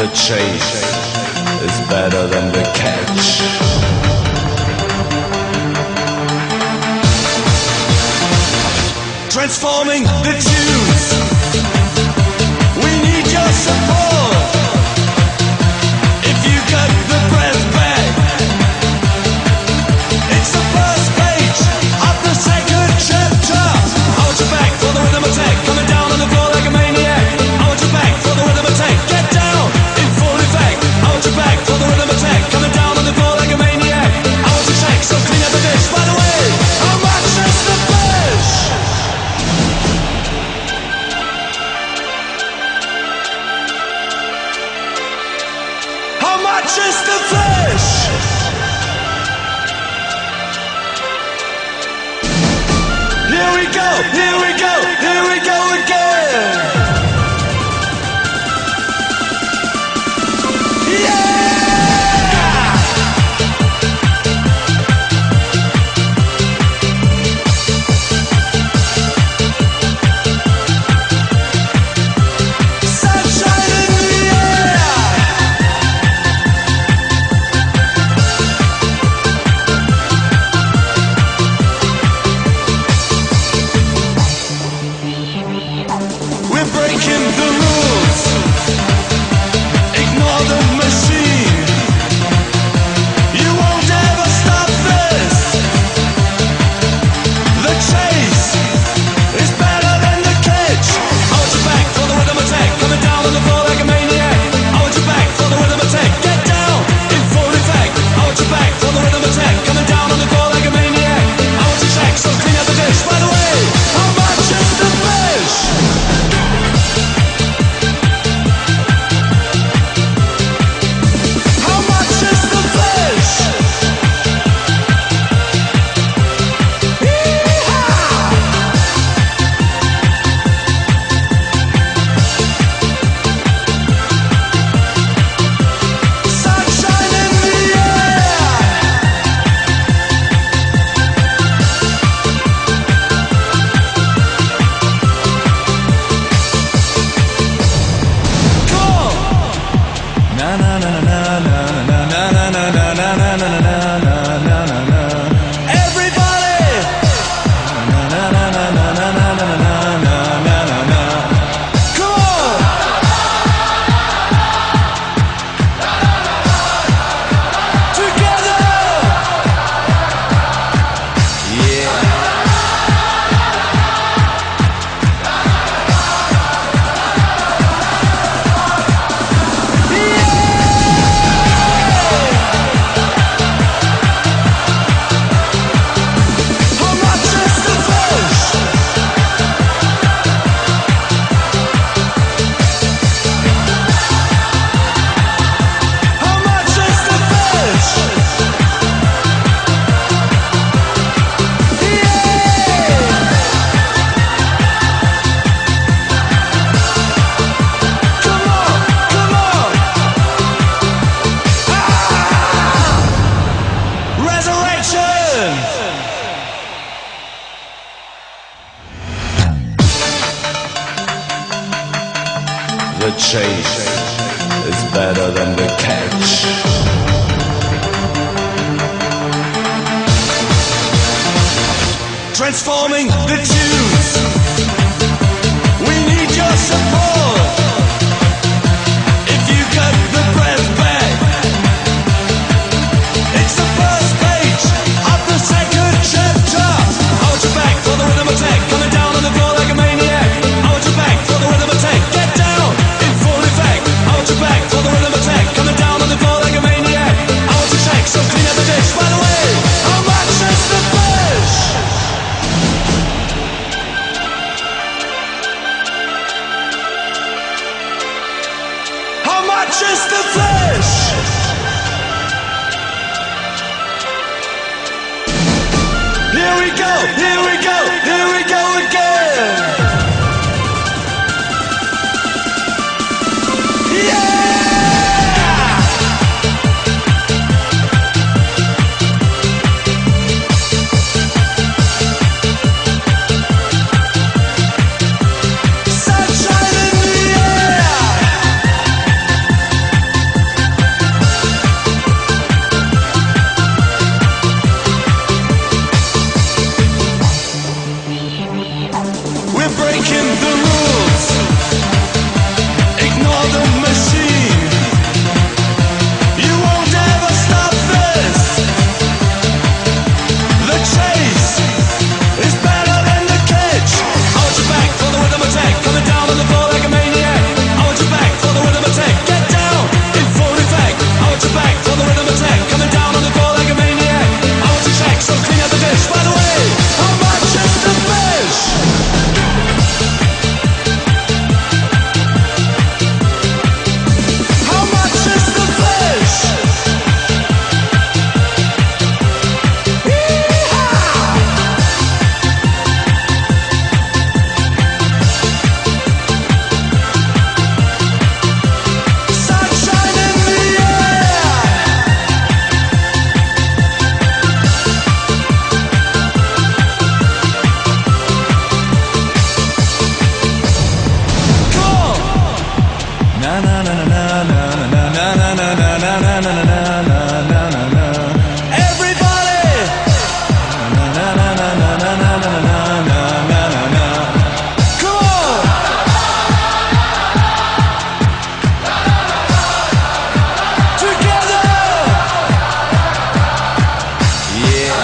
The chase is better than the catch. Transforming the tunes. We need your support. If you got the breath back, it's the first page of the second chapter. I want you back for the rhythm attack, coming down on the floor like a maniac. I want you back for the rhythm attack, get down in full effect. I want you back for the rhythm attack, coming down on the floor like a maniac. I want you check, so clean up the dish. By the way, how much is the fish? How much is the fish? Here we go, here we go, here we go again. Yeah! Sunshine in the air. We're breaking the rules. Ignore the machine. You won't ever stop this. The chase is better than the catch. I want you back for the rhythm attack, coming down on the floor like a maniac. I want you back for the rhythm attack, get down in full effect. I want you back for the rhythm attack, coming down on the floor like a maniac. I want you check, so clean up the dish. By the way, how much is the fish? How much is the fish? Yee-haw! Sunshine in the air. Come on! Na na na na na na na na na na na na na na na na na. Everybody! Na na na na na na na na na na na na na. Come on! Together! Yeah. How much is the fish? How much is the fish? Yeah! Come on, come on! Ah! Resurrection! The chase is better than the catch. Transforming the tunes. We need your support. If you got the breath back, it's the first page of the second chapter. I want you back for the rhythm attack, coming down on the floor like a maniac. I want you back for the rhythm attack, get down in full effect. I want you back for the rhythm attack, coming down on the floor like a maniac. I want you check, so clean up the dish. By the way, how much is the fish? breaking the rules. Ignore the machine. You won't ever stop this. The chase is better than the catch. I want you back for the rhythm attack, coming down on the floor like a maniac. I want you back for the rhythm attack, get down in full effect. I want you back for the rhythm attack, coming down on the floor like a maniac. I want you check, so clean up the dish. By the way, how much is the fish? How much is the fish? Sunshine in the air. Cool. Na na na na na na na na na na na na na na na na na na. Everybody. Na na na na na na na na na na na na na. Cool. Together. Yeah.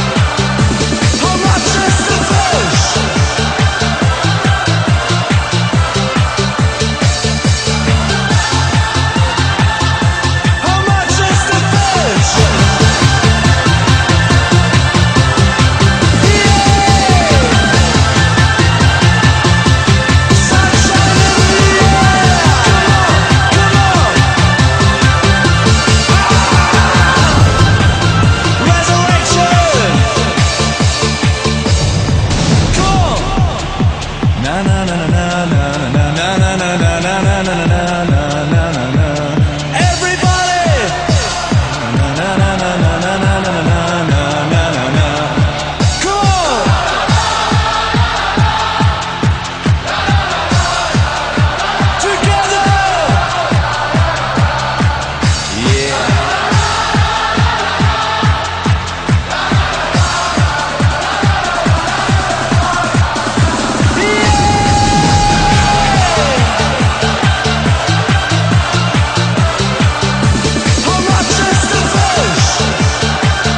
How much is the fish? How much is the fish? Sunshine in the air. Come on, resurrection. Cool. Na na na na na na na na na na na na na na na na na na na. Everybody. Na na na na na na na na na na na na na. Cool. Together. Yeah. How much is the fish?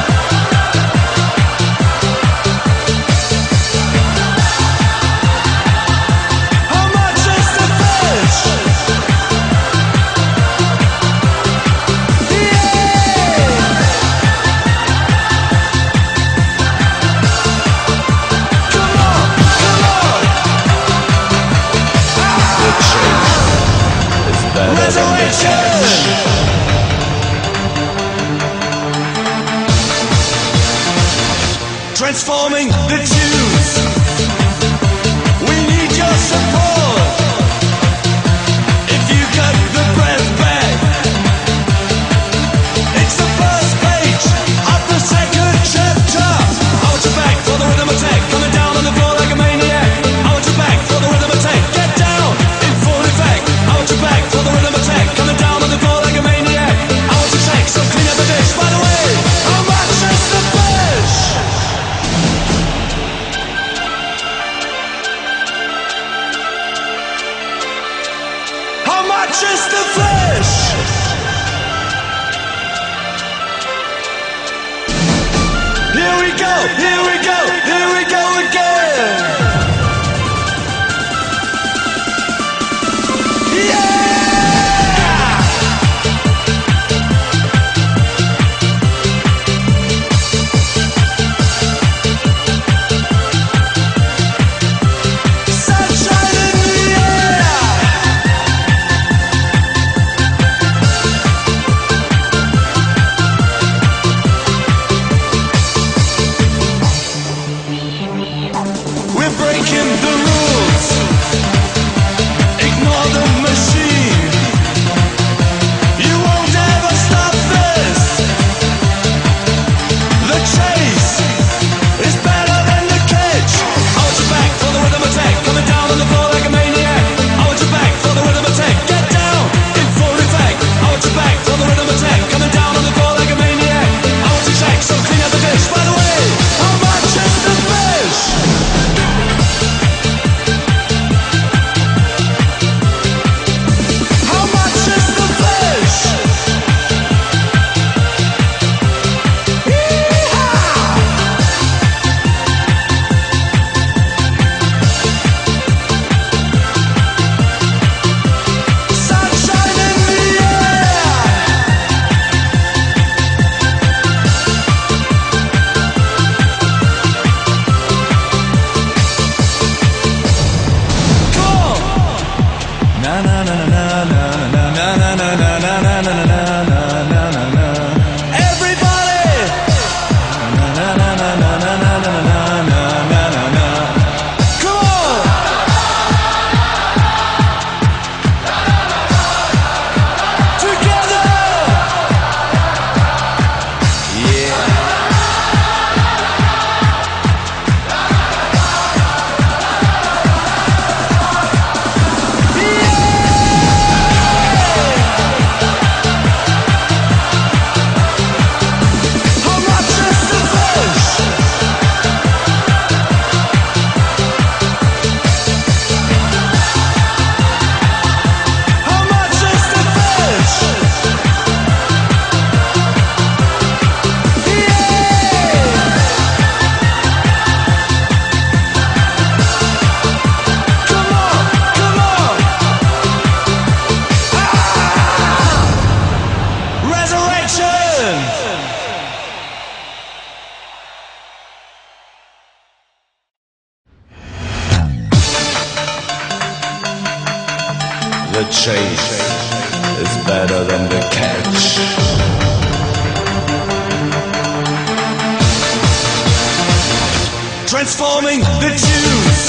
How much is the fish? Come on, come on. The chase is better than the Resurrection. Transforming the tunes. We need your support. If you got the breath back, it's the first page of the second chapter. I want you back for the rhythm attack, coming down on the floor like a maniac. I want you back for the rhythm attack, get down in full effect. I want you back for the rhythm attack, coming down on the floor like a maniac. I want you check, so clean up the dish. By the way, how much is the fish? How much is the fish? Here we go, here we go, here we go again. Yeah! Sunshine in the air. The chase is better than the catch. Transforming the tunes.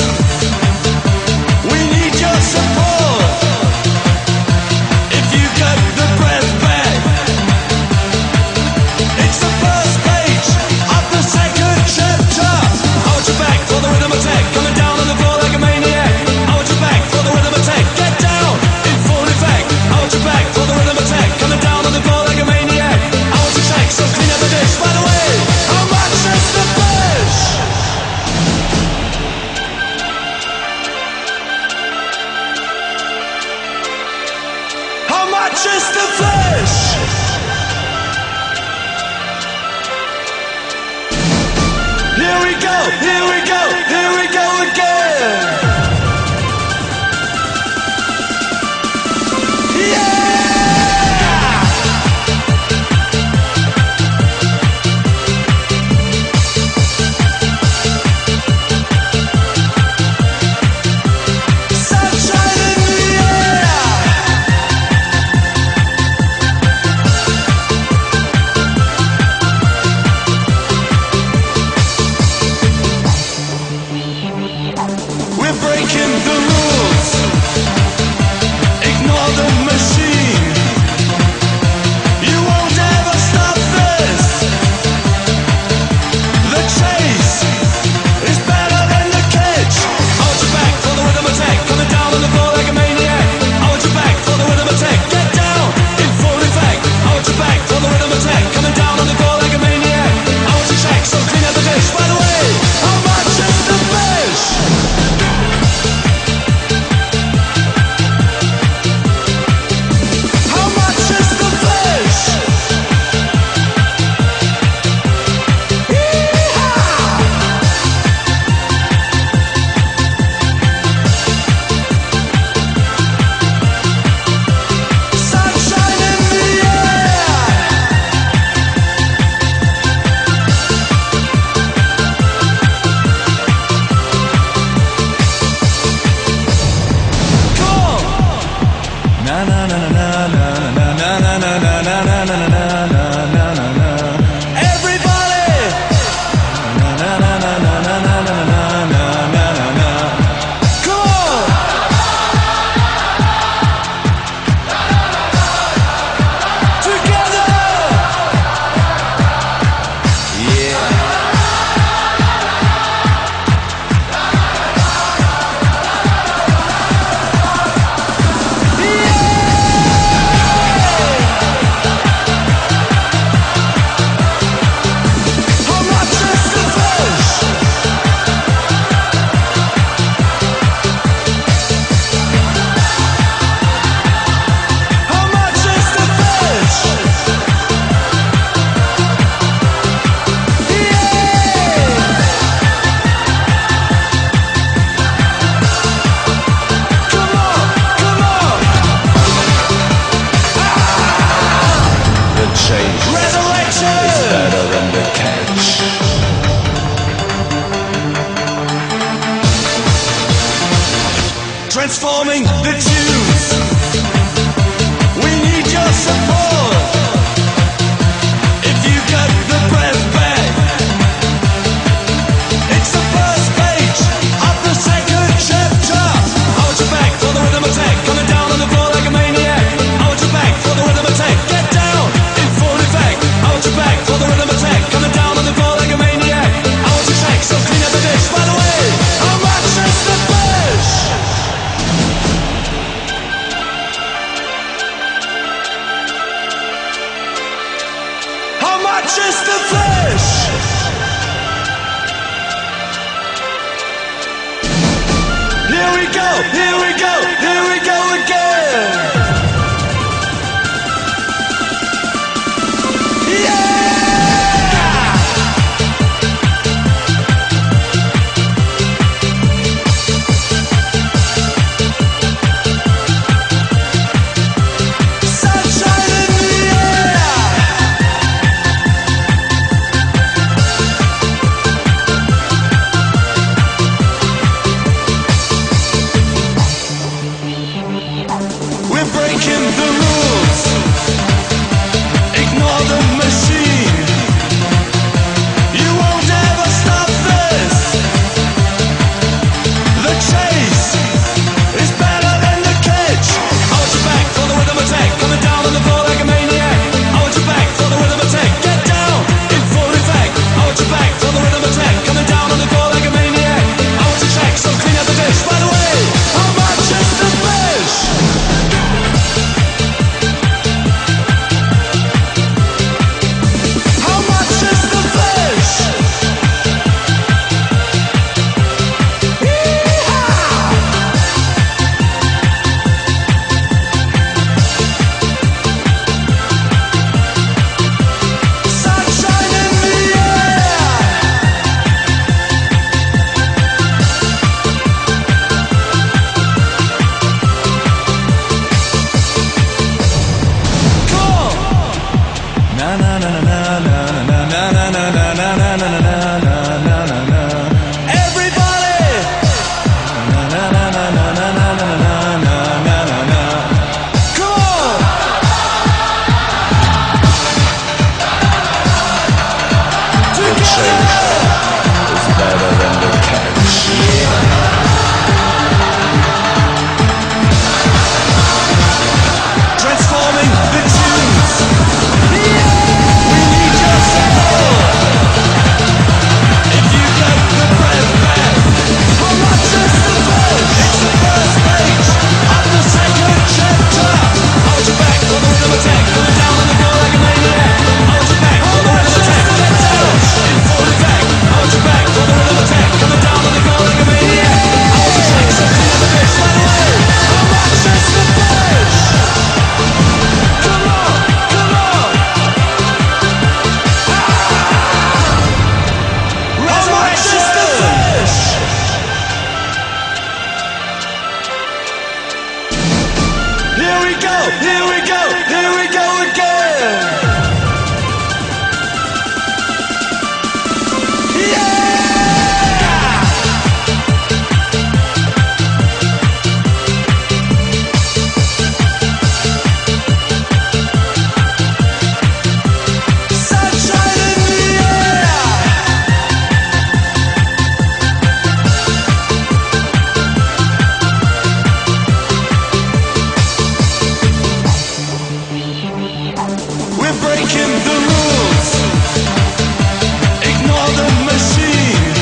We need your support. If you got the breath back, it's the first page of the second chapter. I want you back for the rhythm attack, coming down on the floor like a maniac. I want you back for the rhythm attack, get down in full effect. I want you back for the rhythm attack, coming down on the floor like a maniac. I want you shake, so clean up the dish. By the way, how much is the fish? How much is the fish? Here we go, here we go, here we go again. Yeah! Sunshine in the air. just the flesh. Here we go, here we go, here we go again. Yeah! Sunshine in the air. We're breaking the rules. Ignore the machine. You won't ever stop this. The chase is better than the catch. I want you back for the rhythm attack. Coming down on the floor like a maniac. I want you back for the rhythm attack. Get down in full effect. I want you back for the rhythm attack. Coming down on the floor like a maniac. I want you check, so clean out the dish. By the way, how much is the fish? How much is the fish? Yee-haw! Sunshine in the air. Cool. Na na na na na na na na na na na na na na na na. Everybody. Na na na na na na na na na na na na. Cool. The chase is better than the catch. Transforming the tunes. We need your soul. If you get the breath back, how much is the fish? It's the first page of the second chapter. I want you back for the rhythm attack. Coming down on the floor like a maniac. I want you back for the rhythm attack. Get down in full effect. I want you back for the rhythm attack. Coming down on the floor like a maniac. I want you check, so clean up the fish. By the way, how much is the fish? Come on, come on. How much is the fish? Here we go, here we go, here we go again. Yeah! Sunshine in the air. We're breaking the rules. Ignore the machine.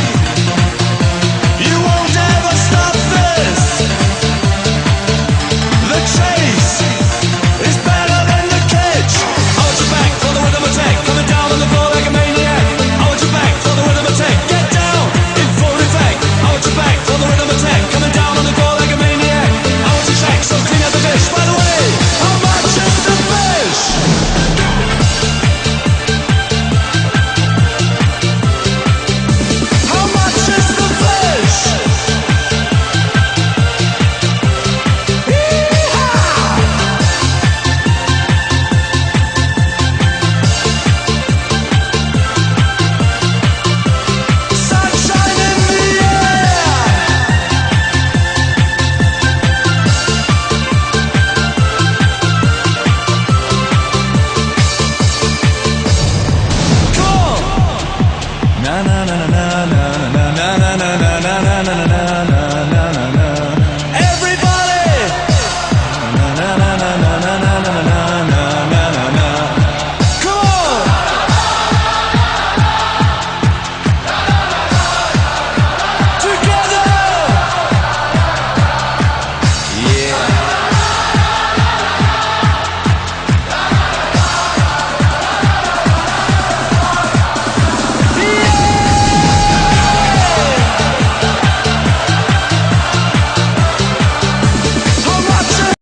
You won't ever stop this. The chase is better than the catch. I want you back for the rhythm attack. Coming down on the floor like a maniac. I want you back for the rhythm attack. Get down in full effect. I want you back for the rhythm attack. Coming down on the floor like a maniac. I want you check, so clean out the fish. By the way, how much is the fish? How much is the fish? Yee-haw! Sunshine in the air. Cool. Na na na na na na na na na na na na na na na.